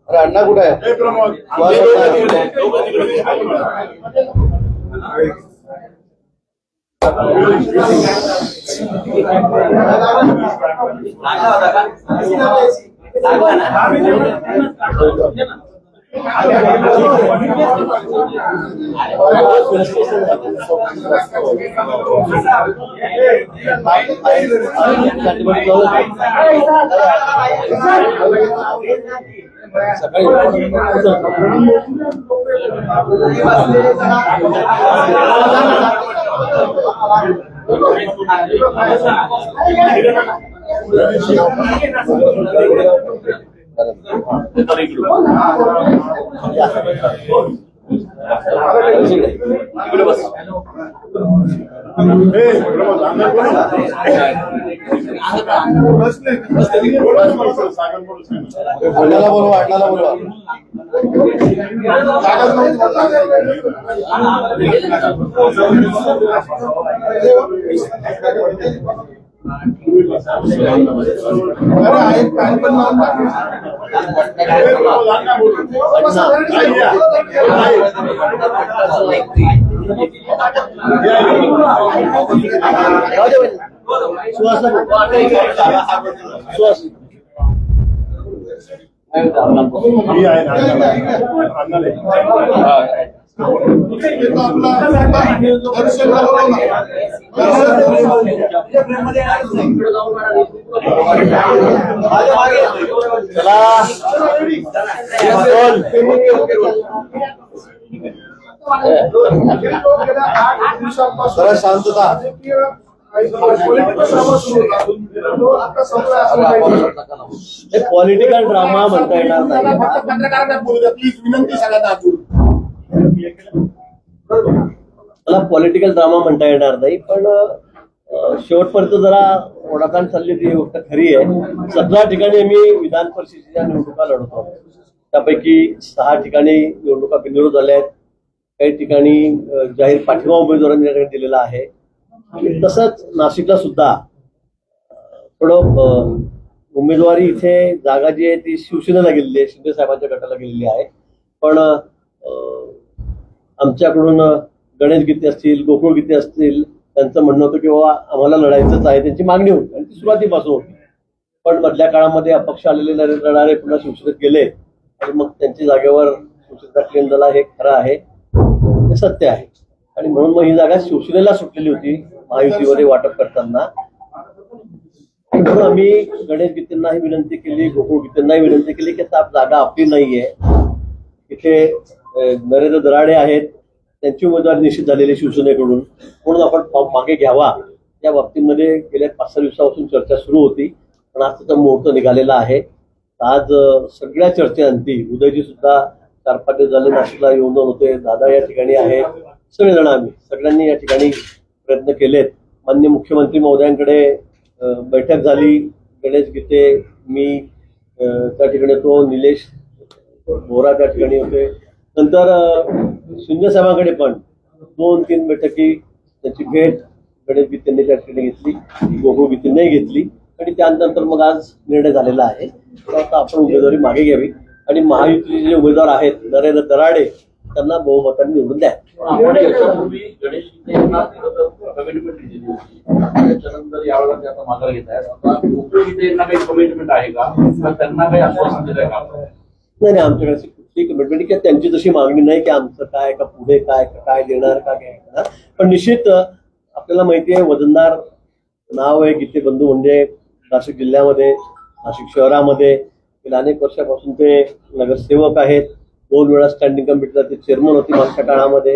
अरे अण्णा कुठे आहे? जरा शांतता. पॉलिटिकल ड्रामा म्हणता येणार नाही. प्लीज विनंती सगळ्यांना. मला पॉलिटिकल ड्रामा म्हणता येणार नाही, पण शेवटपर्यंत जरा ओढाताण चालली ती गोष्ट खरी आहे. 17 ठिकाणी मी विधान परिषदेच्या निवडणुका लढवतो. त्यापैकी 6 ठिकाणी निवडणुका बिनविरोध झाल्या आहेत. काही ठिकाणी जाहीर पाठिंबा उमेदवारांनी दिलेला आहे. तसंच नाशिकला सुद्धा थोडं उमेदवारी इथे जागा जी आहे ती शिवसेनेला गेलेली आहे, शिंदे साहेबांच्या गटाला गेलेली आहे. पण आमच्याकडून गणेश गीते असतील, गोकुळ गीते असतील, त्यांचं म्हणणं होतं की बाबा आम्हाला लढायचंच आहे, त्यांची मागणी होती आणि ती सुरुवातीपासून होती. पण मधल्या काळामध्ये अपक्ष आलेले लढणारे पुन्हा शिवसेनेत गेले आणि मग त्यांच्या जागेवर शिवसेनेचा क्लेम झाला. हे खरं आहे, हे सत्य आहे. आणि म्हणून मग ही जागा शिवसेनेला सुटलेली होती महायुतीमध्ये वाटप करताना. म्हणून आम्ही गणेश गीतेंनाही विनंती केली, गोकुळ गीतेंनाही विनंती केली की जागा आपली नाहीये. इथे नरेंद्र दराडे आहेत, त्यांची उमेदवारी निश्चित झालेली शिवसेनेकडून, म्हणून आपण मागे घ्यावा. या बाबतीमध्ये गेल्या 5-6 दिवसापासून चर्चा सुरू होती, पण आज त्याचा मुहूर्त निघालेला आहे. आज सगळ्या चर्चेअंती उदयजी सुद्धा 4-5 दिवस झाले नाशिकला येऊन होते, दादा या ठिकाणी आहे, सगळेजण आम्ही सगळ्यांनी या ठिकाणी प्रयत्न केलेत. माननीय मुख्यमंत्री महोदयांकडे बैठक झाली, गणेश गीते, मी त्या ठिकाणी होतो, निलेश बोरा त्या ठिकाणी होते. नंतर शिंदे साहेबांकडे पण 2-3 बैठकी त्याची भेट गणेश गीतेंनी त्या ठिकाणी घेतली, गोकुळ गीतेंनी घेतली आणि त्यानंतर मग आज निर्णय झालेला आहे. आता आपण उमेदवारी मागे घ्यावी आणि महायुतीचे जे उमेदवार आहेत नरेंद्र दराडे त्यांना बहुमताने निवडून द्या. याच्यापूर्वी गणेश गीते यांना कमिटमेंट दिलेली होती, त्याच्यानंतर यावेळेला ते आता माघार घेत आहेत. आता गोकुळ गीते यांना काही कमिटमेंट आहे का, त्यांना काही आश्वासन दिलंय का? नाही, आमच्याकडे कुठली कमिटमेंट किंवा त्यांची जशी मागणी नाही की आमचं काय का पुढे काय देणार का काय करणार. पण निश्चित आपल्याला माहिती आहे वजनदार नाव आहे गीते बंधू, म्हणजे नाशिक जिल्ह्यामध्ये नाशिक शहरामध्ये गेल्या अनेक वर्षापासून ते नगरसेवक आहेत. 2 वेळा स्टँडिंग कमिटीला ते चेअरमन होते मागच्या काळामध्ये,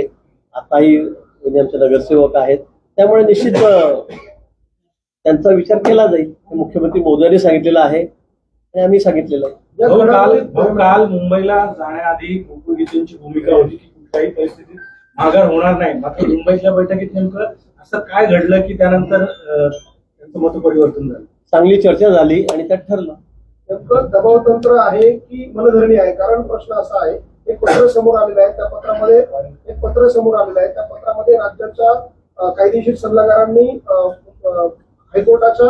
आताही म्हणजे आमचे नगरसेवक आहेत. त्यामुळे निश्चित त्यांचा विचार केला जाईल. मुख्यमंत्री मोदयांनी सांगितलेलं आहे आणि आम्ही सांगितलेलं आहे. काल मुंबईला जाण्याआधी गोकुळ गीतेंची भूमिका होती की कुठल्याही परिस्थितीत माघार होणार नाही. मात्र मुंबईतल्या बैठकीत नेमकं असं काय घडलं की त्यानंतर त्यांचं मत परिवर्तन झालं? चांगली चर्चा झाली आणि त्यात ठरलं. नेमकं दबाव तंत्र आहे की मनधरणी आहे? कारण प्रश्न असा आहे, एक पत्र समोर आलेलं आहे, त्या पत्रामध्ये राज्याच्या कायदेशीर सल्लागारांनी हायकोर्टाच्या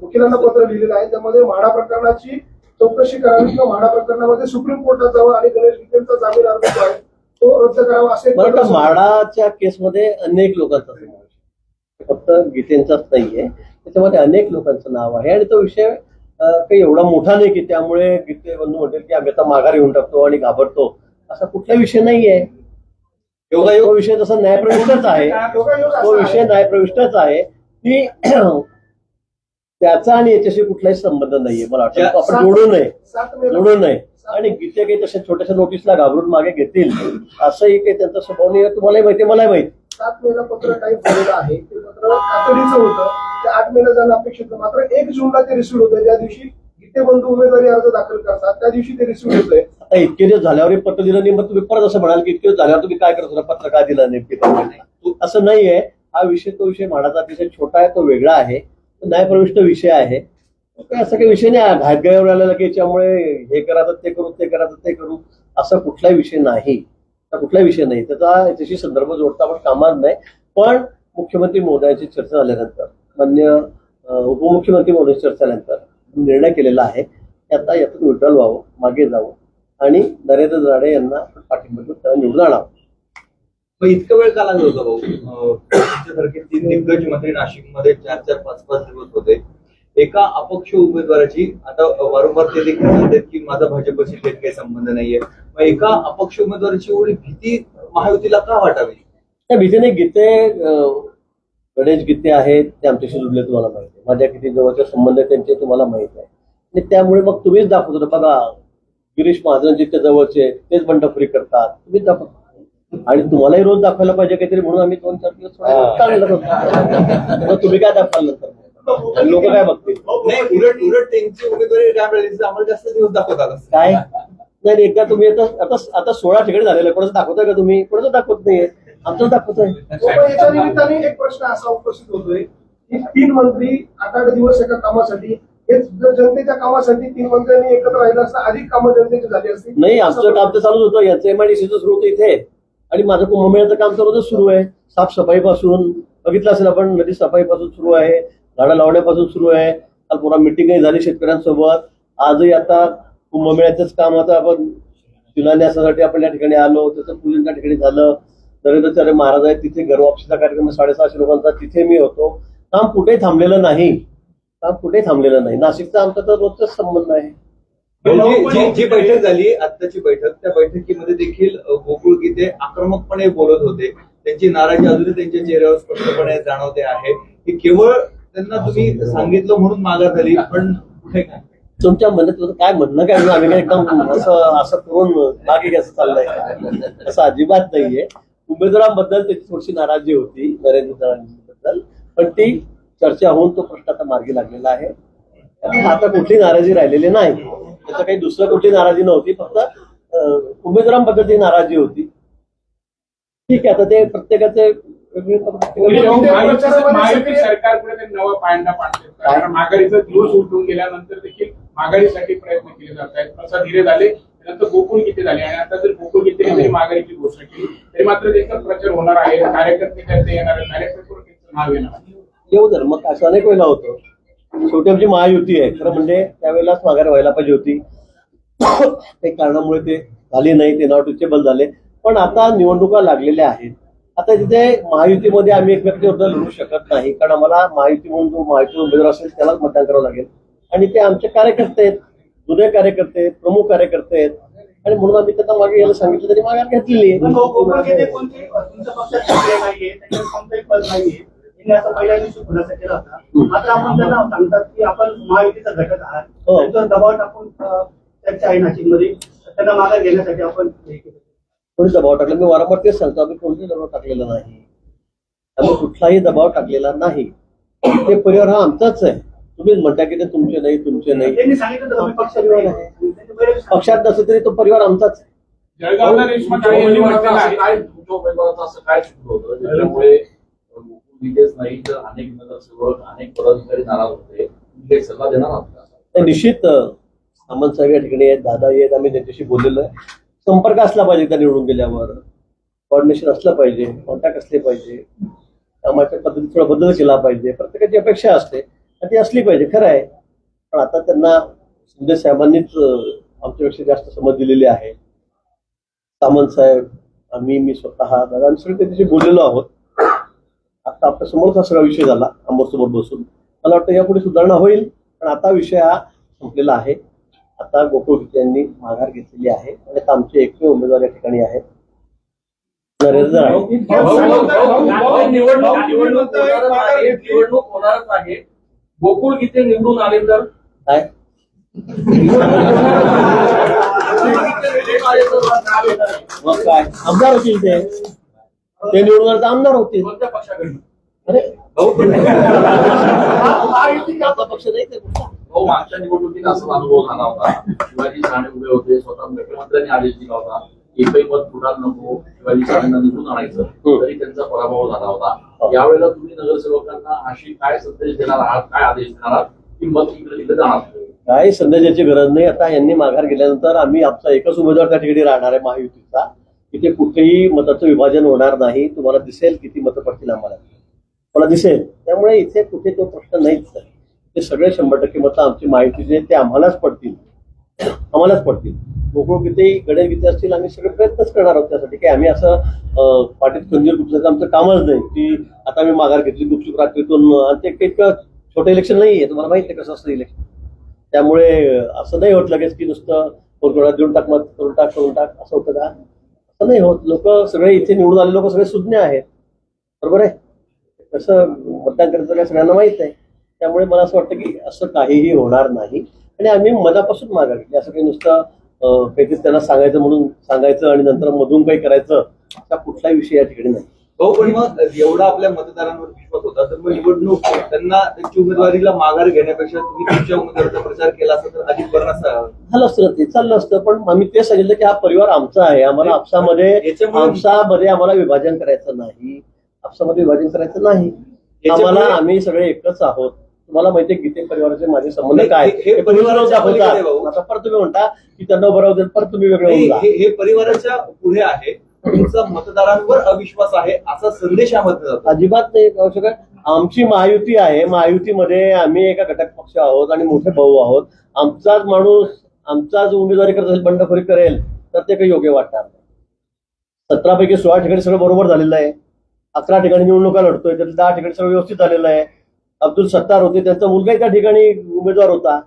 वकिलांना पत्र लिहिलेलं आहे. त्यामध्ये म्हाडा प्रकरणाची चौकशी करावी किंवा म्हाडा प्रकरणामध्ये सुप्रीम कोर्टात जावं आणि गणेश गीतेंचा जामीन अर्ज जो आहे तो रद्द करावा असे. म्हाडाच्या केसमध्ये अनेक लोकांचा समावेश आहे, फक्त गीतेंचाच नाहीये, त्याच्यामध्ये अनेक लोकांचं नाव आहे आणि तो विषय काही एवढा मोठा नाही की त्यामुळे गीते बंधू म्हणतील की आम्ही आता माघार घेऊन टाकतो आणि घाबरतो, असा कुठला विषय नाहीये. तो विषय तसा न्यायप्रविष्टच आहे, तो विषय न्यायप्रविष्टच आहे की त्याचा आणि याच्याशी कुठलाही संबंध नाहीये. मला वाटतं आपण जोडू नये आणि गीते काही तशा छोट्याशा नोटीसला घाबरून मागे घेतील असंही काही त्यांचा स्वभाव नाही. तुम्हालाही माहिती, मलाही माहिती. 7 मेला पत्र टाईप झालेलं आहे, ते पत्र तातडीचं होतं, ते 8 मेला जाणं अपेक्षित होतं. मात्र 1 जूनला ते रिसिव्ह होतं, ज्या दिवशी गीते बंधू उमेदवारी अर्ज दाखल करतात त्या दिवशी ते रिसिव्ह होतंय. आता इतके दिवस झाल्यावर पत्र दिलं नाही, मग तुम्ही परत असं म्हणाल की इतके दिवस झाल्यावर तुम्ही काय करत होता, पत्र काय दिलं नेमके? असं नाहीये. हा विषय तो विषय म्हाडाचा अतिशय छोटा आहे, तो वेगळा आहे, न्यायप्रविष्ट विषय आहे. असं काही विषय नाही घाटगाळीवर आलेला की याच्यामुळे हे करा तर ते करू, ते करा तर ते करू, असा कुठलाही विषय नाही. कुठलाही विषय नाही त्याचा याच्याशी संदर्भ जोडता आपण कामात नाही. पण मुख्यमंत्री महोदयांची चर्चा झाल्यानंतर, मान्य उपमुख्यमंत्री महोदयांची चर्चा झाल्यानंतर निर्णय केलेला आहे की आता यातून विड्रॉल व्हावं, मागे जावं आणि नरेंद्र दराडे यांना पाठिंबा निवडून आणावं. मग इतका वेळ का लागला होता भाऊ? तुमच्यासारखे 3 दिग्गज मंत्री नाशिकमध्ये 4-4, 5-5 दिवस होते. एका अपक्ष उमेदवाराची, आता वारंवार ते देखील म्हणतात की माझा भाजपशी थेट काही संबंध नाहीये, मग एका अपक्ष उमेदवाराची एवढी भीती महायुतीला का वाटावी? त्या भीतीने गणेश गीते आहेत, ते आमच्याशी जुळले तुम्हाला माहिती आहे, माझ्या किती जवळचे संबंध त्यांचे तुम्हाला माहित आहे आणि त्यामुळे मग तुम्हीच दाखवतो. बघा गिरीश महाजनजी ते जवळचे तेच बंडखोरी करतात, तुम्हीच दाखवतो आणि तुम्हालाही रोज दाखवायला पाहिजे काहीतरी, म्हणून आम्ही 2-4 दिवस चांगलं करतो. तुम्ही काय दाखवाल नंतर लोक काय बघतील? नाही, उलट त्यांची उमेदवारी आम्हाला जास्त दिवस दाखवतात काय नाही. एकदा तुम्ही आता 16 ठिकाणी झालेलं, कोणाचं दाखवताय का तुम्ही? कोणाचं दाखवत नाहीये, आमचं दाखवतोय. याच्या निमित्ताने एक प्रश्न असा उपस्थित होतोय की 3 मंत्री 8-8 दिवस एका कामासाठी, हे जनतेच्या कामासाठी 3 मंत्र्यांनी एकत्र राहिलं असता अधिक कामं जनतेची झाली असती. नाही, आमचं काम तर चालूच होतं, यांचं MIDCचं सुरू होतं इथे आणि माझं कुंभमेळ्याचं काम तर रोजच सुरू आहे. साफसफाई पासून बघितलं असेल आपण, नदी सफाई पासून सुरू आहे, झाडं लावण्यापासून सुरू आहे. काल पुन्हा मिटिंगही झाली शेतकऱ्यांसोबत. आजही आता कुंभमेळ्याचंच काम, आता आपण शिलान्यासासाठी आपण या ठिकाणी आलो, त्याचं पूजन त्या ठिकाणी झालं. नरेंद्राचार्य महाराज आहेत तिथे, घरवापसीचा कार्यक्रम 650 लोकांचा, तिथे मी होतो. काम कुठेही थांबलेलं नाही, नाशिकचा आमचा तर रोजचाच संबंध आहे. जी बैठक झाली आत्ताची बैठक, त्या बैठकीमध्ये देखील गोकुळ गीते आक्रमकपणे बोलत होते. त्यांची नाराजी अजूनही त्यांच्या चेहऱ्यावर स्पष्टपणे जाणवते आहे की केवळ त्यांना तुम्ही सांगितलं म्हणून माघार झाली, पण कुठे काय तुमच्या मनात काय म्हणणं काय? आम्ही काय एकदम असं करून मागे असं चाललंय, असं अजिबात नाहीये. उमेदवारांबद्दल त्याची थोडीशी नाराजी होती नरेंद्र दराडेंबद्दल, पण ती चर्चा होऊन तो प्रश्न आता मार्गी लागलेला आहे. आता कुठली नाराजी राहिलेली नाही. त्याचं काही दुसरं कुठली नाराजी नव्हती, फक्त उमेदवारांबद्दलची नाराजी होती. ठीक आहे, आता ते प्रत्येकाचे महायुती सरकारकडे ते नवा पायंडा पाडतात, कारण माघारीचा दिवस उलटून गेल्यानंतर देखील माघारीसाठी प्रयत्न केले जात आहेत. प्रसाद हिरे झाले, त्यानंतर गोकुळ गीते झाले, आणि आता जर गोकुळ गीतेने जरी माघारीची घोषणा केली तरी मात्र त्याचा प्रचार होणार आहे. कार्यकर्ते त्याचे येणार, कार्यकर्त्यावर त्याचं नाव येणार. येऊ दर, मग असं अनेक वेळेला होतं. शेवटी आमची महायुती आहे, खरं म्हणजे त्यावेळेलाच माघार व्हायला पाहिजे होती. काही कारणामुळे ते झाली नाही, ते नॉट रिचेबल झाले. पण आता निवडणुका लागलेल्या आहेत. आता तिथे महायुतीमध्ये आम्ही एकमेकांविरुद्ध लढू शकत नाही, कारण आम्हाला महायुती म्हणून जो महायुती उमेदवार असेल त्यालाच मतदान करावं लागेल. आणि ते आमचे कार्यकर्ते आहेत, जुने कार्यकर्ते आहेत, प्रमुख कार्यकर्ते आहेत, आणि म्हणून आम्ही त्यांना मागे यायला सांगितलं तरी माघार घेतलेली आहे. तुमच्या पक्षात सक्रिय नाहीये, त्याच्यावर कोणतंही पद नाहीये, त्यांनी आता पहिल्या दिवशी खुलासा केला होता. मात्र आपण त्यांना सांगतात की आपण महायुतीचा घटक आहात, त्यांच्यावर दबाव टाकून चर्चा आहे नाशिकमध्ये, त्यांना माघार घेण्यासाठी आपण कोणी दबाव टाकला? मी वारंवार तेच सांगतो, आम्ही कोणताही दबाव टाकलेला नाही. आम्ही कुठलाही दबाव टाकलेला नाही. ते परिवार हा आमचाच आहे. तुम्हीच म्हणता की ते तुमचे नाही, तुमचे नाही. त्यांनी सांगितलं तर पक्ष पक्षात नसेल तरी तो परिवार आमचाच आहे. जळगावला रेश्मा ताई यांनी म्हटलेलं आहे. काय तुमच्या उमेदवाराचं असं काय चुकलं होतं ज्याच्यामुळे गोकुळ गीतेच नाही तर अनेक नगरसेवक, अनेक पदाधिकारी नाराज होते? तुम्ही एक सल्ला देणार आहात का? तर निश्चित सामंत साहेब या ठिकाणी आहेत, दादा आहेत, आम्ही त्यांच्याशी बोललेलो आहे. संपर्क असला पाहिजे त्या निवडून गेल्यावर, कोऑर्डिनेशन असलं पाहिजे, कॉन्टॅक्ट असले पाहिजे, कामाच्या पद्धतीत थोडा बदल केला पाहिजे. प्रत्येकाची अपेक्षा असते आणि ती असली पाहिजे, खरं आहे. पण आता त्यांना शिंदे साहेबांनीच आमच्यापेक्षा जास्त समज दिलेली आहे. सामंत साहेब, मी स्वतः, दादा, आम्ही सगळे त्याच्याशी बोललेलो आहोत. आता आपल्या समोरच हा सगळा विषय झाला आमोसमोर बसून. मला वाटतं यापुढे सुधारणा होईल, पण आता विषय हा संपलेला आहे. आता गोकुळ गीते यांनी माघार घेतलेली आहे आणि आता आमचे एकमेव उमेदवार या ठिकाणी आहेत, नरेंद्र आहे. निवडणूक होणारच आहे. गोकुळ गीते निवडून आले तर काय मग काय आमदार होतील ते निवडून आले तर आमदार होतील. कोणत्या पक्षाकडे? अरे आपला पक्ष नाही ते कुठला? हो, मागच्या निवडणुकीत असा अनुभव झाला होता. शिवाजी साने उभे होते, स्वतः मुख्यमंत्र्यांनी आदेश दिला होता एकही पद फुटाल नको, शिवाजी सानेंना निवडून आणायचं, तरी त्यांचा पराभव झाला होता. यावेळेला तुम्ही नगरसेवकांना अशी काय संदेश देणार आहात, काय आदेश देणार आहात की मत इकडे तिकडे जाणार? काही संदेशाची गरज नाही. आता यांनी माघार गेल्यानंतर आम्ही आमचा एकच उमेदवार त्या ठिकाणी राहणार आहे महायुतीचा. तिथे कुठेही मताचं विभाजन होणार नाही. तुम्हाला दिसेल किती मतं पडतील आम्हाला, मला दिसेल. त्यामुळे इथे कुठे तो प्रश्न नाहीच. ते सगळे 100% मतं आमची महायुतीचे ते आम्हालाच पडतील. गोकुळ गीते, गणेश गीते असतील, आम्ही सगळे प्रयत्नच करणार आहोत त्यासाठी. की आम्ही असं पाठीत खंजीर गुपसायचं आमचं कामच नाही की आता आम्ही माघार घेतली गुपचूप रात्रीतून. आणि ते इतकं छोटं इलेक्शन नाही आहे, तुम्हाला माहिती आहे कसं असतं इलेक्शन. त्यामुळे असं नाही होत लगेच की नुसतं कोरगोळा देऊन टाक, मत करून टाक असं होतं का? असं नाही होत. लोक सगळे इथे निवडून आले लोक सगळे सुज्ञ आहेत, बरोबर आहे. कसं मतदान करायचं काय सगळ्यांना माहित आहे. त्यामुळे मला असं वाटतं की असं काहीही होणार नाही. आणि आम्ही मनापासून माघार घेतली. असं काही नुसतं काहीतरी त्यांना सांगायचं म्हणून सांगायचं आणि नंतर मधून काही करायचं असा कुठलाही विषय या ठिकाणी नाही. हो, पण मग एवढा आपल्या मतदारांवर विश्वास होता तर मग निवडणूक त्यांना त्यांची उमेदवारीला माघार घेण्यापेक्षा तुम्ही तुमच्या उमेदवाराचा प्रचार केला असता तर अधिक बरं नसतं. झालं असतं, ते चाललं असतं. पण आम्ही ते सांगितलं की हा परिवार आमचा आहे. आम्हाला आपसामध्ये आम्हाला विभाजन करायचं नाही. आपसामध्ये विभाजन करायचं नाही. आम्हाला आम्ही सगळे एकच आहोत. तुम्हाला माहिती आहे गीते परिवाराचे माझे संबंध काय हे परिवाराच्या आता परत तुम्ही म्हणता की त्यांना उभं राहू देत, परत तुम्ही वेगळे होऊन जा. हे परिवाराच्या पुढे आहे. तुमचा मतदारांवर अविश्वास आहे असा संदेश यामध्ये जातो. अजिबात नाही करू शकत. आमची महायुती आहे. महायुतीमध्ये आम्ही एका घटक पक्ष आहोत आणि मोठे भाऊ आहोत. आमचाच माणूस आमचाच उमेदवारी करत असेल, बंडखोरी करेल तर ते काही योग्य वाटणार नाही. 17 पैकी 16 ठिकाणी सगळं बरोबर झालेलं आहे. 11 ठिकाणी निवडणुका लढतोय, त्यातल्या 10 ठिकाणी सगळं व्यवस्थित झालेलं आहे. अब्दुल सत्तार होते, त्यांचा मुलगाही त्या ठिकाणी उमेदवार होता,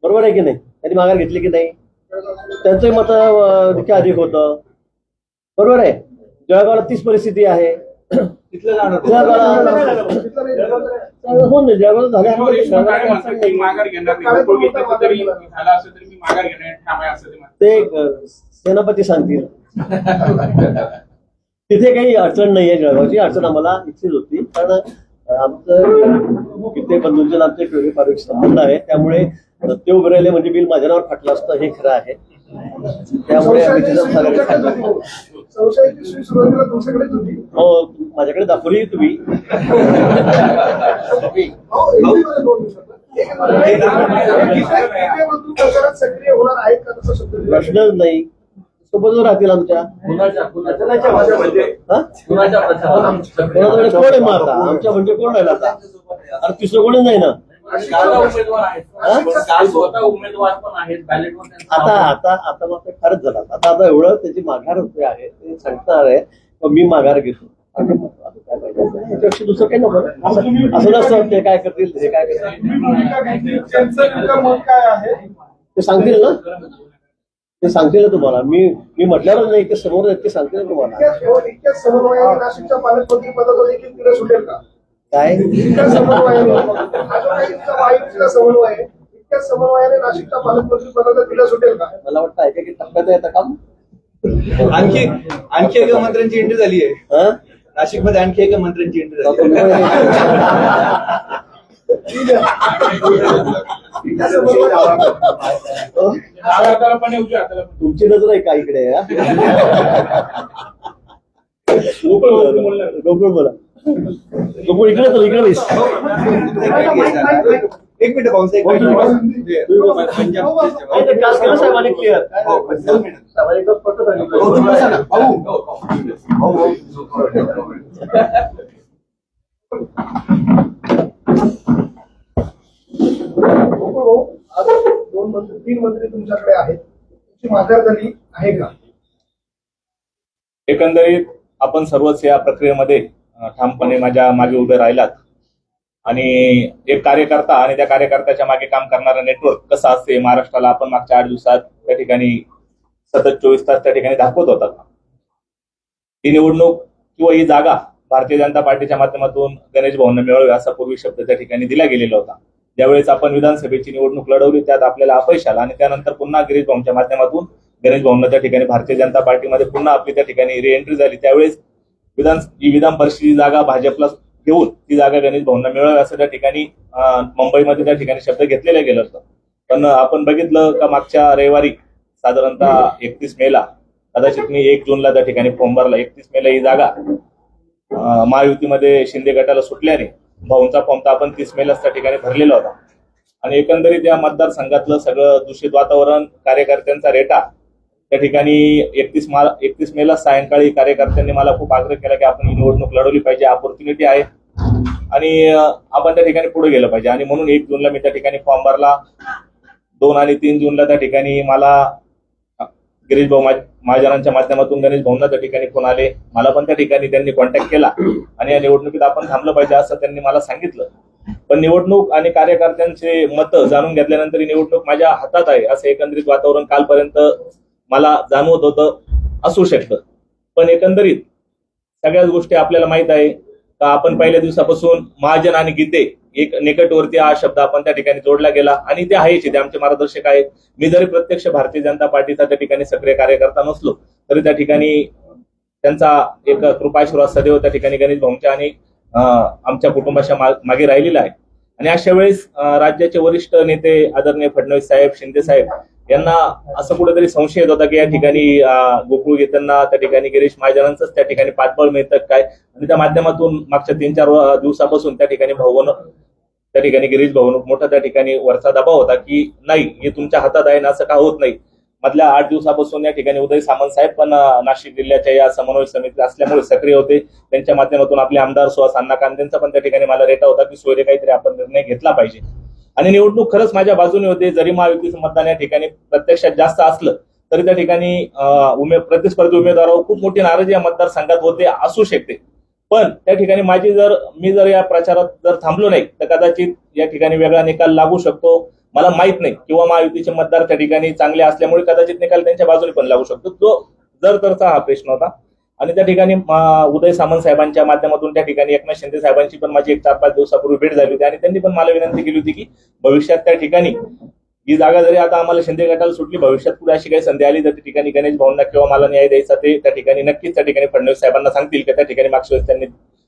बरोबर आहे की नाही? त्यांनी माघार घेतली की नाही? त्यांचंही मत अधिक होतं, बरोबर आहे. जळगावला तीच परिस्थिती आहे. तिथलं जाणार हो ना, जळगावला रेश्मा ताई झालं म्हणतात की माघार घेणार नाही. गोकुळ गीतेचं जरी झालं असं तरी मी माघार घेणार ठाम आहे असं ते म्हणतात. ते सेनापती सांगतील. तिथे काही अडचण नाहीये. जळगावची अडचण आम्हाला इथलीच होती, कारण आमचं कित्येक बंधूंचे आमचे एक वेगळे पारिवारिक संबंध आहे, त्यामुळे ते उभे राहिले म्हणजे बिल माझ्या नावावर फाटलं असतं हे खरं आहे. त्यामुळे आम्ही तिथं सगळे खाल्लं. संशयाची सुई सुरुवातीला तुमच्याकडेच होती. हो, माझ्याकडे दाखवली तुम्ही. हो, हिंदीमध्ये 2 मिनिटं. बंधू प्रचारात सक्रिय होणार आहेत का तसा शब्द दिला? प्रश्नच नाही, सोबतच राहतील आमच्या. कुणाच्या भाषेमध्ये हा? कुणाच्या प्रचारात कोणाकडे कोण आहे मग आता? आमच्या म्हणजे कोण राहिला आता? अरे तिसरं कोणीच नाही ना. स्वतः उमेदवार आहेत. स्वतः उमेदवार पण आहेत बॅलेटवर. आता मग ते फारच झालं. आता एवढं त्याची माघार होते आहे ते सांगणार आहे, मग मी माघार घेतो. आता काय पाहिजे याच्यापेक्षा दुसरं काही नको. असं नसतं ते काय करतील ते काय करतील त्यांचं नेमकं मत काय आहे? ते सांगतील ना, ते सांगतील ना तुम्हाला. मी म्हटल्यावरच नाही, ते समोर आहेत ते सांगतील ना तुम्हाला. इतक्याच समन्वयाने नाशिकच्या पालकमंत्री पदाचा देखील तिला सुटेल का? काय इतक्या समन्वयाने हा जो काही तिचा महायुतीचा समन्वय आहे, इतक्याच समन्वयाने नाशिकच्या पालकमंत्री पदाचा तिला सुटेल का? मला वाटतं आहे की टप्प्यात येतं काम. आणखी एका मंत्र्यांची एंट्री झाली आहे हा? नाशिकमध्ये. आणखी एका मंत्र्यांची एंट्री झाली आहे. इतक्या समन्वयाने डाव्या हाताला पण आहे, उजव्या हाताला पण. तुमची नजर आहे का इकडे? हा? गोकुळ बोला. गोकुळ इकडे तर इकडे बैस. एक मिनिट भाऊ, एक मिनिट. नाही, ते टास्क केलं साहेबांनी क्लिअर. साहेबांनी तो फक्त सांगितलं. आज 3 मंत्री तुमच्याकडे आहेत, तुमची माघार झाली आहे का? एकंदरीत आपण सर्वच या प्रक्रियेमध्ये ठामपणे माझ्या मागे उभे राहिलात आणि एक कार्यकर्ता आणि त्या कार्यकर्त्याच्या मागे काम करणारं नेटवर्क कसं असते महाराष्ट्राला आपण मागच्या 8 दिवसात त्या ठिकाणी सतत 24 तास त्या ठिकाणी दाखवत होतात. ही निवडणूक किंवा ही जागा भारतीय जनता पार्टीच्या माध्यमातून गणेश भाऊंना मिळावी असा पूर्वी शब्द त्या ठिकाणी दिला गेलेला होता. ज्यावेळेस आपण विधानसभेची निवडणूक लढवली त्यात आपल्याला अपयश आलं आणि त्यानंतर पुन्हा गिरीश भाऊंच्या माध्यमातून गणेश भाऊंना त्या ठिकाणी भारतीय जनता पार्टीमध्ये पुन्हा आपली त्या ठिकाणी रिएंट्री झाली. त्यावेळेस विधान परिषदेची जागा भाजपला घेऊन ती जागा गणेश भाऊंना मिळावी असं त्या ठिकाणी मुंबईमध्ये त्या ठिकाणी शब्द घेतलेला गेला होता. पण आपण बघितलं का मागच्या रविवारी साधारणतः 31 मेला, कदाचित मी 1 जूनला त्या ठिकाणी फॉर्म भरला. 31 मेला ही जागा महायुतीमध्ये शिंदे गटाला सुटल्याने भाऊंचा फॉर्म तर आपण 30 मेलाच त्या ठिकाणी भरलेला होता. आणि एकंदरीत या मतदारसंघातलं सगळं दूषित वातावरण, कार्यकर्त्यांचा रेटा त्या ठिकाणी 31 मेला सायंकाळी कार्यकर्त्यांनी मला खूप आग्रह केला की आपण ही निवडणूक लढवली पाहिजे, ऑपॉर्च्युनिटी आहे आणि आपण त्या ठिकाणी पुढे गेलं पाहिजे. आणि म्हणून 1 जूनला मी त्या ठिकाणी फॉर्म भरला. 2 आणि 3 जूनला त्या ठिकाणी मला गिरीश भाऊ महाजनांच्या माध्यमातून गणेश भाऊंना त्या ठिकाणी फोन आले. मला पण त्या ठिकाणी त्यांनी कॉन्टॅक्ट केला आणि या निवडणुकीत आपण थांबलं पाहिजे असं त्यांनी मला सांगितलं. पण निवडणूक आणि कार्यकर्त्यांचे मतं जाणून घेतल्यानंतर ही निवडणूक माझ्या हातात आहे असं एकंदरीत वातावरण कालपर्यंत मला जाणवत होतं. असू शकतं, पण एकंदरीत सगळ्याच गोष्टी आपल्याला माहित आहे का आपण पहिल्या दिवसापासून महाजन आणि गीते एक निकटवर्ती हा शब्द आपण त्या ठिकाणी जोडला गेला आणि ते आहेच, ते आमचे मार्गदर्शक आहेत. मी जरी प्रत्यक्ष भारतीय जनता पार्टीचा त्या ठिकाणी सक्रिय कार्यकर्ता नसलो तरी त्या ठिकाणी त्यांचा एक कृपाशीर्वाद सदैव त्या ठिकाणी गणेश भाऊंच्या आणि आमच्या कुटुंबाच्या मागे राहिलेला आहे. आणि अशा वेळेस राज्याचे वरिष्ठ नेते आदरणीय फडणवीस साहेब, शिंदे साहेब यांना असं कुठेतरी संशय येत होता की या ठिकाणी गोकुळ गीतांना त्या ठिकाणी गिरीश महाजनांचंच त्या ठिकाणी पाठबळ मिळतं काय. आणि त्या माध्यमातून मागच्या 3-4 दिवसापासून त्या ठिकाणी त्या ठिकाणी गिरीश भाऊ मोठा त्या ठिकाणी वरचा दबाव होता की नाही हे तुमच्या हातात आहे ना, असं का होत नाही. मधल्या 8 दिवसापासून या ठिकाणी उदय सामंत साहेब पण नाशिक जिल्ह्याच्या या समन्वय समिती असल्यामुळे सक्रिय होते. त्यांच्या माध्यमातून आपले आमदार सुहास अण्णा कांदेंचा पण त्या ठिकाणी मला रेटा होता की सोयरे काहीतरी आपण निर्णय घेतला पाहिजे. आणि निवडणूक खरंच माझ्या बाजूने होते. जरी महायुतीचं मतदान या ठिकाणी प्रत्यक्षात जास्त असलं तरी त्या ठिकाणी प्रतिस्पर्धी उमेदवारावर खूप मोठी नाराजी या मतदारसंघात होते, असू शकते. पण त्या ठिकाणी मी जर या प्रचारात जर थांबलो नाही तर कदाचित या ठिकाणी वेगळा निकाल लागू शकतो, मला माहित नाही. किंवा महायुतीचे मतदार त्या ठिकाणी चांगले असल्यामुळे कदाचित निकाल त्यांच्या बाजूने पण लागू शकतो. तो जर तरचा हा प्रश्न होता. आणि त्या ठिकाणी उदय सामंत साहेबांच्या माध्यमातून त्या ठिकाणी एकनाथ शिंदे साहेबांची पण माझी 4-5 दिवसापूर्वी भेट झाली होती आणि त्यांनी पण मला विनंती केली होती की भविष्यात त्या ठिकाणी ही जागा जरी आता आम्हाला शिंदे गटाला सुटली, भविष्यात पुढे अशी काही संधी आली तर त्या ठिकाणी गणेश भाऊंना किंवा मला न्याय द्यायचा ते त्या ठिकाणी नक्कीच त्या ठिकाणी फडणवीस साहेबांना सांगतील की त्या ठिकाणी मागच्या वेळेस त्यांनी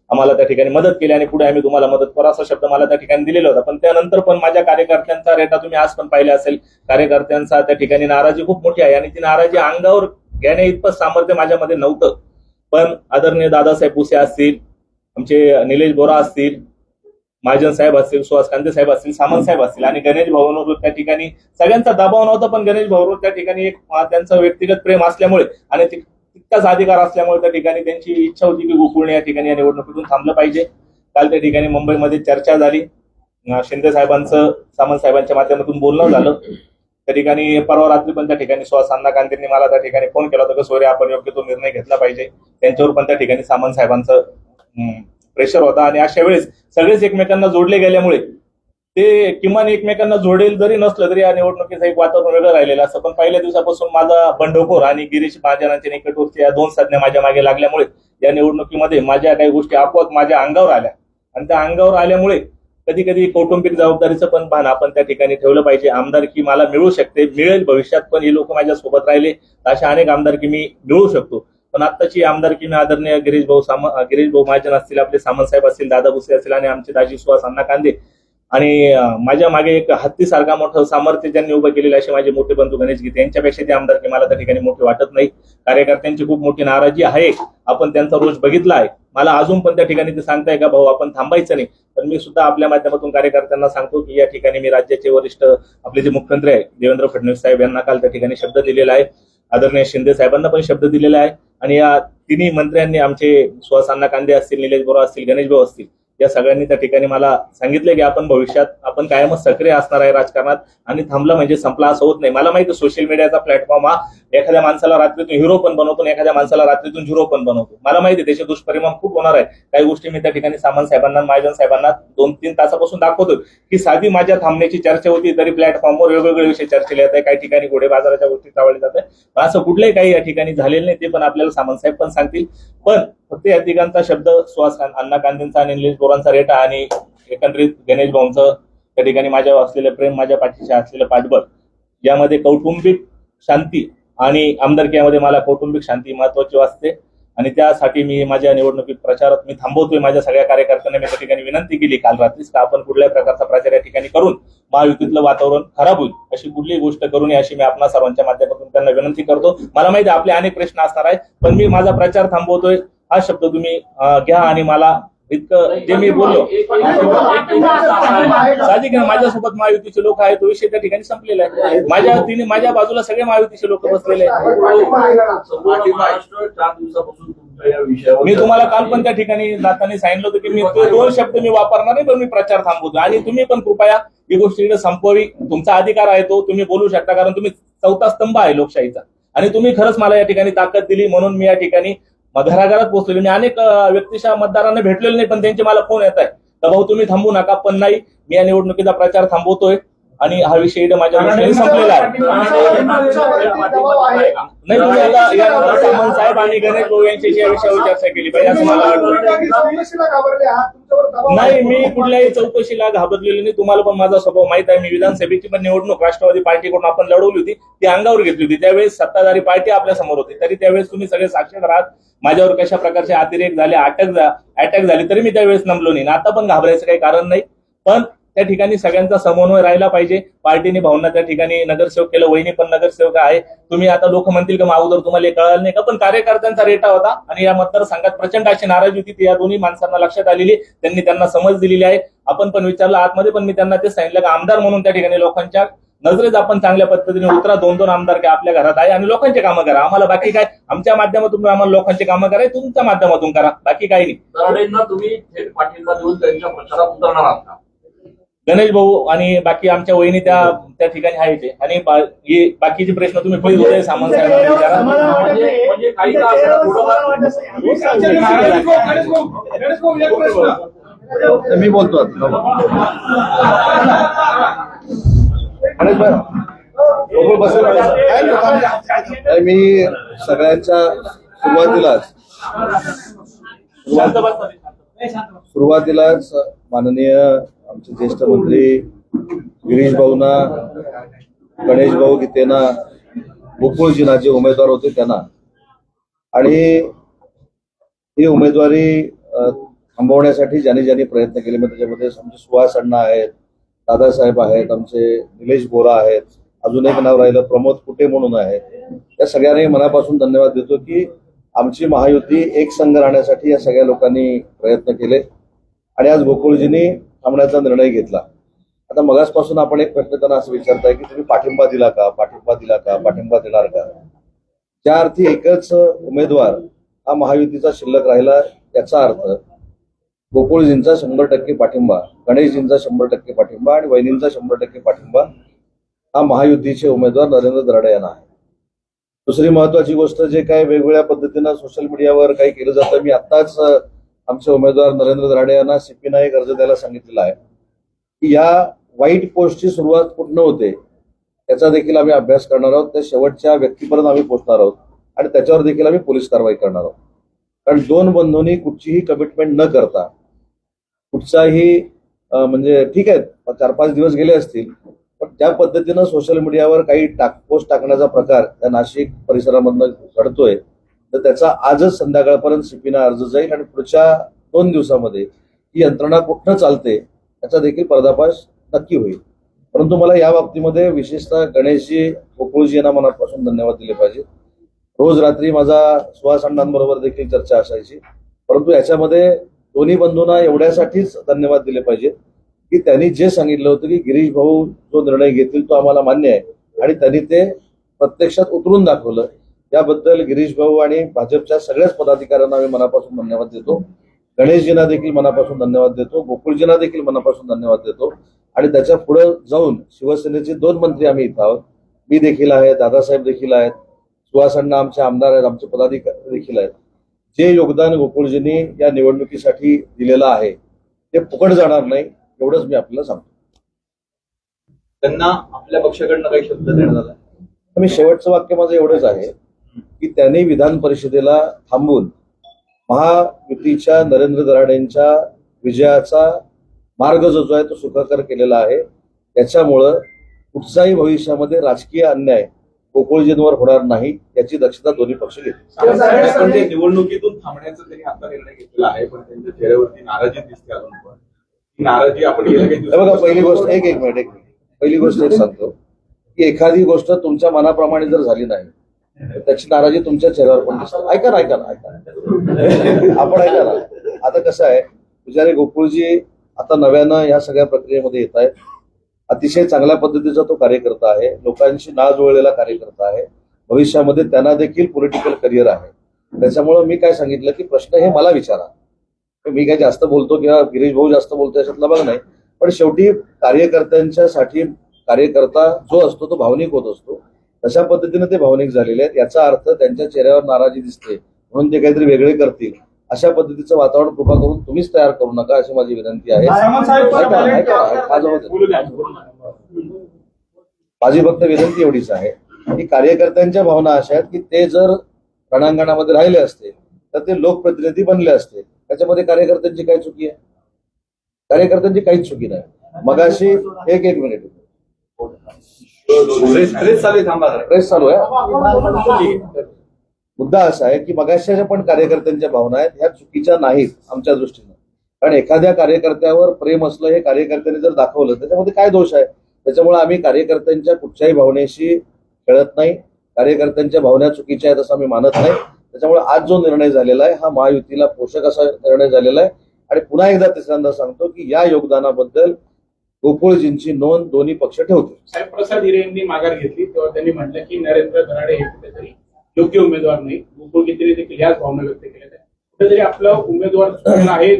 आम्हाला त्या ठिकाणी मदत केली आणि पुढे आम्ही तुम्हाला मदत करू असा शब्द मला त्या ठिकाणी दिलेला होता. पण त्यानंतर पण माझ्या कार्यकर्त्यांचा रेटा तुम्ही आज पण पाहिला असेल. कार्यकर्त्यांचा त्या ठिकाणी नाराजी खूप मोठी आहे आणि ती नाराजी अंगावर घेण्या इतपत सामर्थ्य माझ्यामध्ये नव्हतं. पण आदरणीय दादासाहेब भुसे असतील, आमचे निलेश बोरा असतील, महाजन साहेब असतील, सुहास कांते साहेब असतील, सामंत साहेब असतील आणि गणेश भाऊंवर त्या ठिकाणी सगळ्यांचा दबाव नव्हता. पण गणेश भाऊंवर त्या ठिकाणी एक त्यांचं व्यक्तिगत प्रेम असल्यामुळे आणि तितकाच अधिकार असल्यामुळे त्या ठिकाणी त्यांची इच्छा होती की गोकुळने या ठिकाणी या निवडणुकीतून थांबलं पाहिजे. काल त्या ठिकाणी मुंबईमध्ये चर्चा झाली. शिंदे साहेबांचं सामंत साहेबांच्या माध्यमातून बोलणं झालं. त्या ठिकाणी परवा रात्री पण त्या ठिकाणी सुहास कांतेंनी मला त्या ठिकाणी फोन केला होता की सोयरे आपण योग्य तो निर्णय घेतला पाहिजे. त्यांच्यावर पण त्या ठिकाणी सामंत साहेबांचं प्रेशर होता आणि अशा वेळेस सगळेच एकमेकांना जोडले गेल्यामुळे ते किमान एकमेकांना जोडेल जरी नसलं तरी या निवडणुकीचं एक वातावरण वेगळं राहिलेलं असं. पण पहिल्या दिवसापासून माझा बंडखोर आणि गिरीश महाजनांच्या निकटवर्ती या दोन संज्ञा माझ्या मागे लागल्यामुळे या निवडणुकीमध्ये माझ्या काही गोष्टी आपोआप माझ्या अंगावर आल्या आणि त्या अंगावर आल्यामुळे कधी कधी कौटुंबिक जबाबदारीचं पण भान आपण त्या ठिकाणी ठेवलं पाहिजे. आमदारकी मला मिळू शकते, मिळेल भविष्यात, पण हे लोक माझ्या सोबत राहिले अशा अनेक आमदारकी मी मिळवू शकतो. पण आत्ताची आमदारकी मी आदरणीय गिरीश भाऊ महाजन असतील, आपले सामंत साहेब असतील, दादा भुसे असतील आणि आमचे दाजी सुहास कांदे आणि माझ्या मागे एक हत्तीसारखा मोठं सामर्थ्य ज्यांनी उभं केलेलं असे माझे मोठे बंधू गणेश गीते यांच्यापेक्षा ते आमदारकी मला त्या ठिकाणी मोठी वाटत नाही. कार्यकर्त्यांची खूप मोठी नाराजी आहे, आपण त्यांचा रोज बघितला आहे. मला अजून पण त्या ठिकाणी ते सांगताय का भाऊ आपण थांबायचं नाही. पण मी सुद्धा आपल्या माध्यमातून कार्यकर्त्यांना सांगतो की या ठिकाणी मी राज्याचे वरिष्ठ आपले जे मुख्यमंत्री आहे देवेंद्र फडणवीस साहेब यांना काल त्या ठिकाणी शब्द दिलेला आहे. आदरणीय शिंदे साहेबांना पण शब्द दिलेला आहे आणि या तिन्ही मंत्र्यांनी आमचे सुहास कांदे असतील, निलेश बोरा असतील, गणेश भाऊ असतील या सगळ्यांनी त्या ठिकाणी मला सांगितले की आपण भविष्यात आपण कायमच सक्रिय असणार आहे राजकारणात आणि थांबला म्हणजे संपला असं होत नाही. मला माहिती सोशल मीडियाचा प्लॅटफॉर्म हा एखाद्या माणसाला रात्रीतून हिरो पण बनवतो आणि एखाद्या माणसाला रात्रीतून झिरो पण बनवतो. मला माहिती त्याचे दुष्परिणाम खूप होणार आहे. काही गोष्टी मी त्या ठिकाणी सामंत साहेबांना, महाजन साहेबांना 2-3 तासापासून दाखवतो की साधी माझ्या थांबण्याची चर्चा होती तरी प्लॅटफॉर्मवर वेगवेगळे विषय चर्चेले जात आहे. काही ठिकाणी घोडे बाजाराच्या गोष्टी चावळल्या जात आहे. असं कुठलंही काही या ठिकाणी झालेलं नाही, ते पण आपल्याला सामंत साहेब पण सांगतील. पण फक्त या तिघांचा शब्द सुहास कांदेंचा आणि निलेश बोरांचा रेटा आणि एकंदरीत गणेश भाऊंचं त्या ठिकाणी माझ्यावर असलेलं प्रेम, माझ्या पाठीशी असलेलं पाठबळ, यामध्ये कौटुंबिक शांती आणि आमदारकीमध्ये मला कौटुंबिक शांती महत्वाची वाटते आणि त्यासाठी मी माझ्या निवडणुकीत प्रचारात मी थांबवतोय. माझ्या सगळ्या कार्यकर्त्यांना मी त्या ठिकाणी विनंती केली काल रात्रीच का आपण कुठल्याही प्रकारचा प्रचार या ठिकाणी करून महायुतीतलं वातावरण खराब होईल अशी कुठलीही गोष्ट करू नये अशी मी आपणा सर्वांच्या माध्यमातून त्यांना विनंती करतो. मला माहिती आपले अनेक प्रश्न असणार आहेत पण मी माझा प्रचार थांबवतोय हा शब्द तुम्ही घ्या आणि मला इतकं जे मी बोललो साधिक माझ्यासोबत महायुतीचे लोक आहेत तो विषय त्या ठिकाणी संपलेला आहे. माझ्या बाजूला सगळे महायुतीचे लोक बसलेले आहेत. महाराष्ट्र 4 दिवसापासून तुमच्या या विषयावर मी तुम्हाला काल पण त्या ठिकाणी जाताना सांगितलं होतं की मी ते 2 शब्द मी वापरणार नाही पण मी प्रचार थांबवतो आणि तुम्ही पण कृपया ही गोष्ट इकडे संपवावी. तुमचा अधिकार आहे तो, तुम्ही बोलू शकता कारण तुम्ही 4था स्तंभ आहे लोकशाहीचा आणि तुम्ही खरंच मला या ठिकाणी ताकद दिली म्हणून मी या ठिकाणी घराघरात पोहोचलेलो. मी अनेक व्यक्तीच्या मतदारांना भेटलेलो नाही पण त्यांचे मला फोन येत आहे तर भाऊ तुम्ही थांबू नका. पण नाही, मी या निवडणुकीचा प्रचार थांबवतोय आणि हा विषय माझ्या दृष्टीने संपलेला आहे. नाही तुम्ही आता यानंतर सामंत साहेब आणि गणेश भाऊ यांच्याशी या विषयावर चर्चा केली पाहिजे असं मला वाटतं. नाही, मी कुठल्याही चौकशीला घाबरलेली नाही. तुम्हाला पण माझा स्वभाव माहित आहे. मी विधानसभेची पण निवडणूक राष्ट्रवादी पार्टीकडून आपण लढवली होती, ती अंगावर घेतली होती. त्यावेळेस सत्ताधारी पार्टी आपल्या समोर होती तरी त्यावेळेस तुम्ही सगळे साक्षीदार आहात. माझ्यावर कशा प्रकारचे अतिरेक झाले, अटॅक झाले तरी मी त्यावेळेस नमलो नाही. आता पण घाबरायचं काही कारण नाही. पण त्या ठिकाणी सगळ्यांचा समन्वय राहिला पाहिजे. पार्टीने भावना त्या ठिकाणी नगरसेवक केलं, वहिनी पण नगरसेवक आहे. तुम्ही आता लोक म्हणतील का अगोदर तुम्हाला हे कळलं नाही का, पण कार्यकर्त्यांचा रेटा होता आणि या मतदारसंघात प्रचंड अशी नाराजी होती ती या दोन्ही माणसांना लक्षात आलेली. त्यांना समज दिलेली आहे. आपण पण विचारलं आतमध्ये पण मी त्यांना ते सांगितलं का आमदार म्हणून त्या ठिकाणी लोकांच्या नजरेत आपण चांगल्या पद्धतीने उतरा. 2-2 आमदार काय आपल्या घरात आहे आणि लोकांचे कामं करा. आम्हाला बाकी काय, आमच्या माध्यमातून आम्हाला लोकांचे कामं करा, तुमच्या माध्यमातून करा, बाकी काही नाही. दराडेंना तुम्ही थेट पाठिंबा देऊन त्यांच्या प्रचारात उतरणार आहात का? गणेश भाऊ आणि बाकी आमच्या वहिनी त्या ठिकाणी आहे आणि बाकीचे प्रश्न तुम्ही प्लीज उदय सामंत साहेबांना विचारा. म्हणजे काही का असं थोडंफार मी बोलतो मी सगळ्यांच्या सुरुवातीलाच माननीय आमचे ज्येष्ठ मंत्री गिरीश भाऊना, गणेश भाऊ गीतेना, गोकुळजीना जे उमेदवार होते त्यांना आणि ही उमेदवारी थांबवण्यासाठी ज्यांनी ज्यांनी प्रयत्न केले, मग त्याच्यामध्ये आमचे सुहास अण्णा आहेत, दादासाहेब आहेत, आमचे निलेश बोरा आहेत, अजून एक नाव राहिलं प्रमोद कुटे म्हणून आहेत. या सगळ्यांनी मनापासून धन्यवाद देतो की आमची महायुती एक संघ राहण्यासाठी या सगळ्या लोकांनी प्रयत्न केले आणि आज गोकुळजींनी थांबण्याचा निर्णय घेतला. आता मगासपासून आपण एक प्रश्न त्यांना असं विचारताय की तुम्ही पाठिंबा दिला का, पाठिंबा दिला का, पाठिंबा देणार का? त्या अर्थी एकच उमेदवार हा महायुतीचा शिल्लक राहिला, याचा अर्थ गोकुळजींचा 100% पाठिंबा, गणेशजींचा 100% पाठिंबा आणि वहिनींचा 100% पाठिंबा हा महायुतीचे उमेदवार नरेंद्र दराडे यांना आहे. दुसरी महत्वाची गोष्ट, जे काही वेगवेगळ्या पद्धतीनं सोशल मीडियावर काही केलं जातं, मी आत्ताच आमचे उमेदवार नरेंद्र दराडे यांना CP एक अर्ज द्यायला सांगितलेला आहे की या वाईट पोस्टची सुरुवात कुठनं होते त्याचा देखील आम्ही अभ्यास करणार आहोत. त्या शेवटच्या व्यक्तीपर्यंत आम्ही पोहोचणार आहोत आणि त्याच्यावर देखील आम्ही पोलीस कारवाई करणार आहोत. कारण दोन बंधूंनी कुठचीही कमिटमेंट न करता कुठचाही म्हणजे ठीक आहे 4-5 दिवस गेले असतील, पण त्या पद्धतीनं सोशल मीडियावर काही पोस्ट टाकण्याचा प्रकार त्या नाशिक परिसरामधनं घडतोय, तर त्याचा आजच संध्याकाळपर्यंत CP अर्ज जाईल आणि पुढच्या 2 दिवसामध्ये ही यंत्रणा कुठनं चालते याचा देखील पर्दाफाश नक्की होईल. परंतु मला या बाबतीमध्ये विशेषतः गणेशजी, गोकुळजी यांना मनापासून धन्यवाद दिले पाहिजे. रोज रात्री माझा सुहास अण्णांबरोबर देखील चर्चा असायची, परंतु याच्यामध्ये दोन्ही बंधूंना एवढ्यासाठीच धन्यवाद दिले पाहिजे की त्यांनी जे सांगितलं होतं की गिरीश भाऊ जो निर्णय घेतील तो आम्हाला मान्य आहे आणि त्यांनी ते प्रत्यक्षात उतरून दाखवलं. याबद्दल गिरीश भाऊ आणि भाजपच्या सगळ्याच पदाधिकाऱ्यांना आम्ही मनापासून धन्यवाद देतो. गणेशजींना देखील मनापासून धन्यवाद देतो, गोकुळजींना देखील मनापासून धन्यवाद देतो. आणि त्याच्या पुढे जाऊन शिवसेनेचे 2 मंत्री आम्ही इथं आहोत, मी देखील आहे, दादासाहेब देखील आहेत, सुहास अण्णा आमचे आमदार आहेत, आमचे पदाधिकारी देखील आहेत. जे योगदान गोकुळजींनी या निवडणुकीसाठी दिलेलं आहे ते फुकट जाणार नाही, एवढंच मी आपल्याला सांगतो. त्यांना आपल्या पक्षाकडनं काही शब्द देण्यात आला? मी शेवटचं वाक्य माझं एवढंच आहे की त्यांनी विधान परिषदेला थांबून महायुतीच्या नरेंद्र दराडेंच्या विजयाचा मार्ग जो आहे तो सुखकर केलेला आहे. त्याच्यामुळं कुठचाही भविष्यामध्ये राजकीय अन्याय गोकुळजींवर होणार नाही याची दक्षता दोन्ही पक्ष घेतील. पण ते निवडणुकीतून थांबण्याचा त्यांनी आता निर्णय घेतलेला आहे, पण त्यांच्या चेहऱ्यावरती नाराजी दिसते अजून पण. ही नाराजी आपण गेल्या काही हे बघा, पहिली गोष्ट एक मिनिट पहिली गोष्ट एक सांगतो की एखादी गोष्ट तुमच्या मनाप्रमाणे जर झाली नाही तर त्याची नाराजी तुमच्या चेहऱ्यावर पण दिसते. ऐका आपण ऐका ना. आता कसं आहे, बिचारे गोकुळजी आता नव्यानं या सगळ्या प्रक्रियेमध्ये येत आहेत. अतिशय चांगल्या पद्धतीचा तो कार्यकर्ता आहे, लोकांशी नाळ जुळलेला कार्यकर्ता आहे, भविष्यामध्ये त्यांना देखील पॉलिटिकल करिअर आहे. त्याच्यामुळे मी काय सांगितलं की प्रश्न हे मला विचारा, मी काय जास्त बोलतो किंवा गिरीश भाऊ जास्त बोलतो याच्यातला भाग नाही, पण शेवटी कार्यकर्त्यांच्यासाठी कार्यकर्ता जो असतो तो भावनिक होत असतो. तशा पद्धतीने ते भावनिक झालेले आहेत. याचा अर्थ त्यांच्या चेहऱ्यावर नाराजी दिसते म्हणून ते काहीतरी वेगळे करतील, अशा पद्धतीचं वातावरण कृपा करून तुम्हीच तयार करू नका अशी माझी विनंती आहे. माझी फक्त विनंती एवढीच आहे की कार्यकर्त्यांच्या भावना अशा आहेत की ते जर रणांगणामध्ये राहिले असते तर ते लोकप्रतिनिधी बनले असते. त्याच्यामध्ये कार्यकर्त्यांची काय चुकी आहे? कार्यकर्त्यांची काहीच चुकी नाही. मगाशी एक मिनिट प्रेस चालू आहे. मुद्दा असा आहे की मगाशी पण कार्यकर्त्यांच्या भावना आहेत ह्या चुकीच्या नाहीत आमच्या दृष्टीनं. कारण एखाद्या कार्यकर्त्यावर प्रेम असलं हे कार्यकर्त्यांनी जर दाखवलं त्याच्यामध्ये काय दोष आहे? त्याच्यामुळे आम्ही कार्यकर्त्यांच्या कुठच्याही भावनेशी खेळत नाही. कार्यकर्त्यांच्या भावना चुकीच्या आहेत असं आम्ही मानत नाही. त्याच्यामुळे आज जो निर्णय झालेला आहे हा महायुतीला पोषक असा निर्णय झालेला आहे. आणि पुन्हा एकदा तिसऱ्यांदा सांगतो की या योगदानाबद्दल गोकुळजींची नोंद दोन्ही पक्ष ठेवतो. साहेब, प्रसाद हिरे यांनी माघार घेतली तेव्हा त्यांनी म्हटलं की नरेंद्र दराडे हे कुठेतरी योग्य उमेदवार नाही. गोकुळ गित्ते देखील याच भावना व्यक्त केल्या. कुठेतरी आपला उमेदवार आहे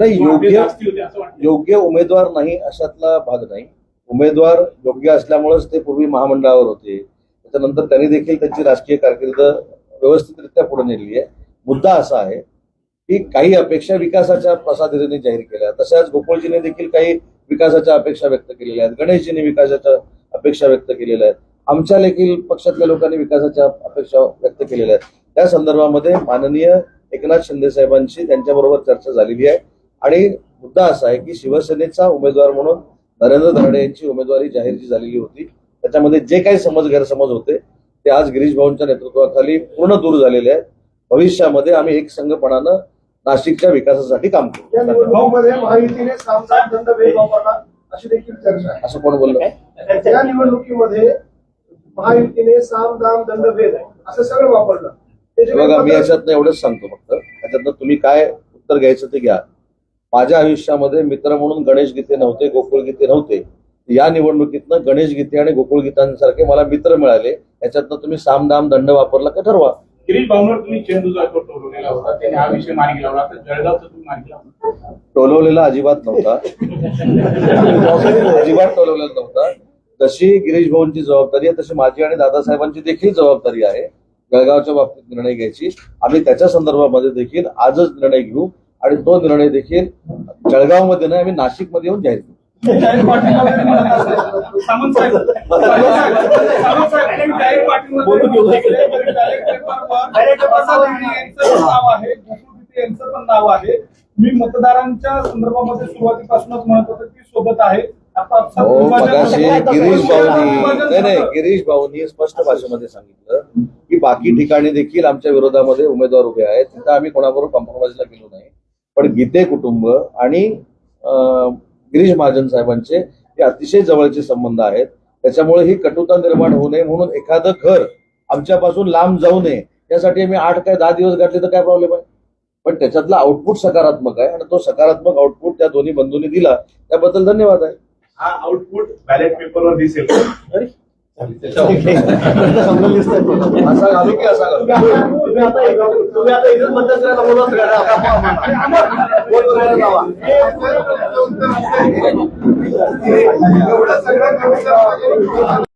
योग्य उमेदवार नाही अशातला भाग नाही. उमेदवार योग्य असल्यामुळेच ते पूर्वी महामंडळावर होते. त्याच्यानंतर त्यांनी देखील त्यांची राजकीय कारकीर्द व्यवस्थितरित्या पुढे नेली आहे. मुद्दा असा आहे की काही अपेक्षा विकासाच्या प्रसाद हिरेंनी जाहीर केल्या, तशाच गोकुळजीने देखील काही विकासाच्या अपेक्षा व्यक्त केलेल्या आहेत. गणेशजींनी विकासाच्या अपेक्षा व्यक्त केलेल्या आहेत. आमच्या देखील पक्षातल्या लोकांनी विकासाच्या अपेक्षा व्यक्त केलेल्या आहेत. त्या संदर्भामध्ये माननीय एकनाथ शिंदे साहेबांची त्यांच्याबरोबर चर्चा झालेली आहे. आणि मुद्दा असा आहे की शिवसेनेचा उमेदवार म्हणून नरेंद्र दराडे यांची उमेदवारी जाहीर जी झालेली होती त्याच्यामध्ये जे काही गैरसमज होते ते आज गिरीश भाऊंच्या नेतृत्वाखाली पूर्ण दूर झालेले आहेत. भविष्यामध्ये आम्ही एक संघपणानं नाशिकच्या विकासासाठी काम करू. या निवडणुकीमध्ये महायुतीने सामसाम दंड भेद वापरला अशी देखील चर्चा आहे. असं कोण बोललं? या निवडणुकीमध्ये महायुतीने साम दाम दंड भेद असं सगळं वापरलं. त्याचे बघा, मी काही याच्यातनं एवढंच सांगतो फक्त, याच्यातनं तुम्ही काय उत्तर घ्यायचं ते घ्या. माझ्या आयुष्यामध्ये मित्र म्हणून गणेश गीते नव्हते, गोकुळ गीते नव्हते. या निवडणुकीतनं गणेश गीते आणि गोकुळ गीतांसारखे मला मित्र मिळाले. याच्यातनं तुम्ही सामदाम दंड वापरला का ठरवा. गिरीश भाऊंवर तुम्ही चेंडू जातो टोलवलेला होता, त्याने हा विषय मार्गी लावला, तर जळगावचा तुम्ही मार्गी लावला. टोलवलेला अजिबात नव्हता. अजिबात टोलवलेला नव्हता. जशी गिरीश भाऊंची जबाबदारी आहे तशी माझी आणि दादासाहेबांची देखील जबाबदारी आहे जळगावच्या बाबतीत निर्णय घ्यायची. आम्ही त्याच्या संदर्भामध्ये देखील आजच निर्णय घेऊ आणि तो निर्णय देखील जळगावमध्ये नाही, आम्ही नाशिकमध्ये येऊन जाहीर करू. यांचं पण नाव आहे. मी मतदारांच्या संदर्भामध्ये सुरुवातीपासूनच म्हणत होतो की सोबत आहे. हो, मगाशी गिरीश भाऊनी नाही गिरीश भाऊनी स्पष्ट भाषेमध्ये सांगितलं की बाकी ठिकाणी देखील आमच्या विरोधामध्ये उमेदवार उभे आहेत, तिथं आम्ही कोणाबरोबर कॉम्प्रोमाइजला गेलो नाही. पण गीते कुटुंब आणि गिरीश महाजन साहेबांचे हे अतिशय जवळचे संबंध आहेत. त्याच्यामुळे ही कटुता निर्माण होऊ नये म्हणून एखादं घर आमच्यापासून लांब जाऊ नये यासाठी आम्ही 8 काय 10 दिवस घातले तर काय प्रॉब्लेम आहे. पण त्याच्यातला आउटपुट सकारात्मक आहे आणि तो सकारात्मक आउटपुट त्या दोन्ही बंधूंनी दिला, त्याबद्दल धन्यवाद आहे. हा आउटपुट बॅलेट पेपरवर दिसेल. असा घालू की असा घालू? तुम्ही आता इथं मतदार बोलत